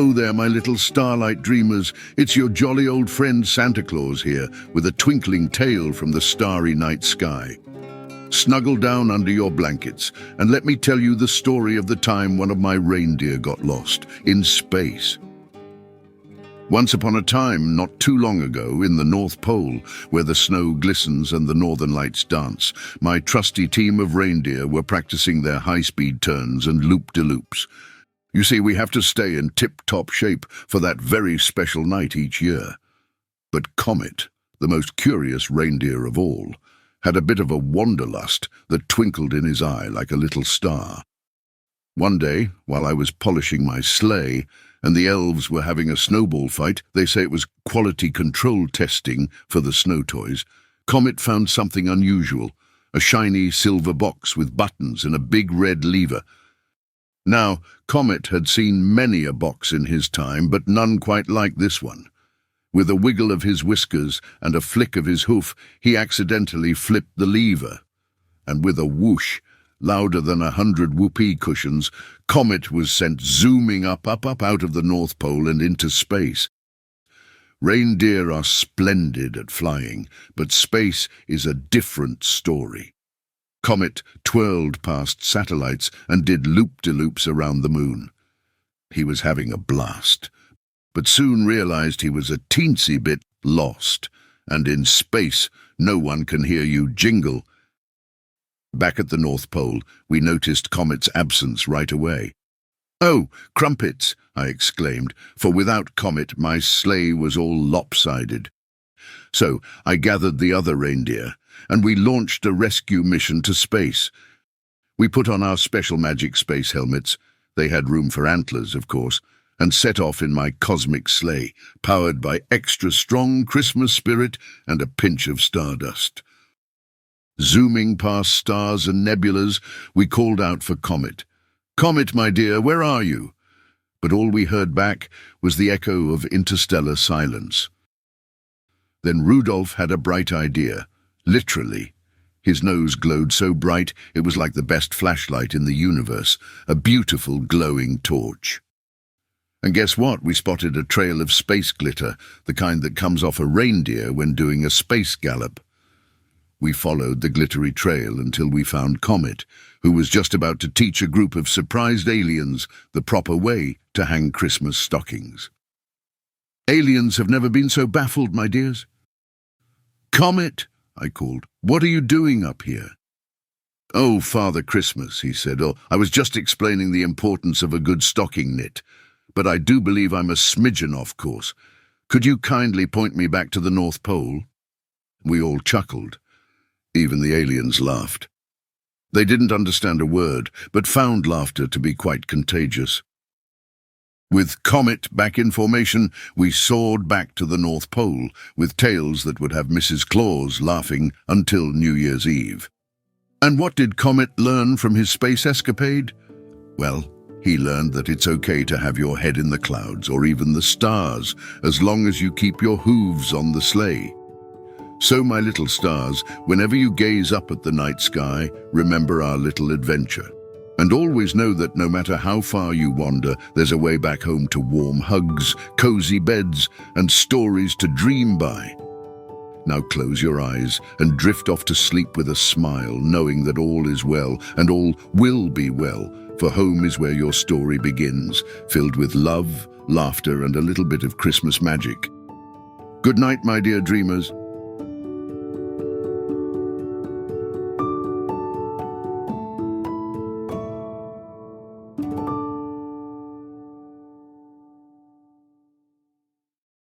Hello there, my little starlight dreamers. It's your jolly old friend Santa Claus here, with a twinkling tale from the starry night sky. Snuggle down under your blankets, and let me tell you the story of the time one of my reindeer got lost in space. Once upon a time, not too long ago, in the North Pole, where the snow glistens and the northern lights dance, my trusty team of reindeer were practicing their high-speed turns and loop-de-loops. You see, we have to stay in tip-top shape for that very special night each year. But Comet, the most curious reindeer of all, had a bit of a wanderlust that twinkled in his eye like a little star. One day, while I was polishing my sleigh, and the elves were having a snowball fight, they say it was quality control testing for the snow toys, Comet found something unusual, a shiny silver box with buttons and a big red lever. Now, Comet had seen many a box in his time, but none quite like this one. With a wiggle of his whiskers and a flick of his hoof, he accidentally flipped the lever. And with a whoosh, louder than 100 whoopee cushions, Comet was sent zooming up out of the North Pole and into space. Reindeer are splendid at flying, but space is a different story. Comet twirled past satellites and did loop-de-loops around the moon. He was having a blast, but soon realized he was a teensy bit lost, and in space no one can hear you jingle. Back at the North Pole, we noticed Comet's absence right away. "Oh, crumpets!" I exclaimed, for without Comet my sleigh was all lopsided. So I gathered the other reindeer, and we launched a rescue mission to space. We put on our special magic space helmets, they had room for antlers, of course, and set off in my cosmic sleigh, powered by extra strong Christmas spirit and a pinch of stardust. Zooming past stars and nebulas, we called out for Comet. "Comet, my dear, where are you?" But all we heard back was the echo of interstellar silence. Then Rudolph had a bright idea, literally. His nose glowed so bright it was like the best flashlight in the universe, a beautiful glowing torch. And guess what? We spotted a trail of space glitter, the kind that comes off a reindeer when doing a space gallop. We followed the glittery trail until we found Comet, who was just about to teach a group of surprised aliens the proper way to hang Christmas stockings. Aliens have never been so baffled, my dears. "Comet," I called, "what are you doing up here?" "Oh, Father Christmas," he said, "oh, I was just explaining the importance of a good stocking knit, but I do believe I'm a smidgen off course. Could you kindly point me back to the North Pole?" We all chuckled. Even the aliens laughed. They didn't understand a word, but found laughter to be quite contagious. With Comet back in formation, we soared back to the North Pole, with tales that would have Mrs. Claus laughing until New Year's Eve. And what did Comet learn from his space escapade? Well, he learned that it's okay to have your head in the clouds or even the stars, as long as you keep your hooves on the sleigh. So, my little stars, whenever you gaze up at the night sky, remember our little adventure. And always know that no matter how far you wander, there's a way back home to warm hugs, cozy beds, and stories to dream by. Now close your eyes and drift off to sleep with a smile, knowing that all is well and all will be well, for home is where your story begins, filled with love, laughter, and a little bit of Christmas magic. Good night, my dear dreamers.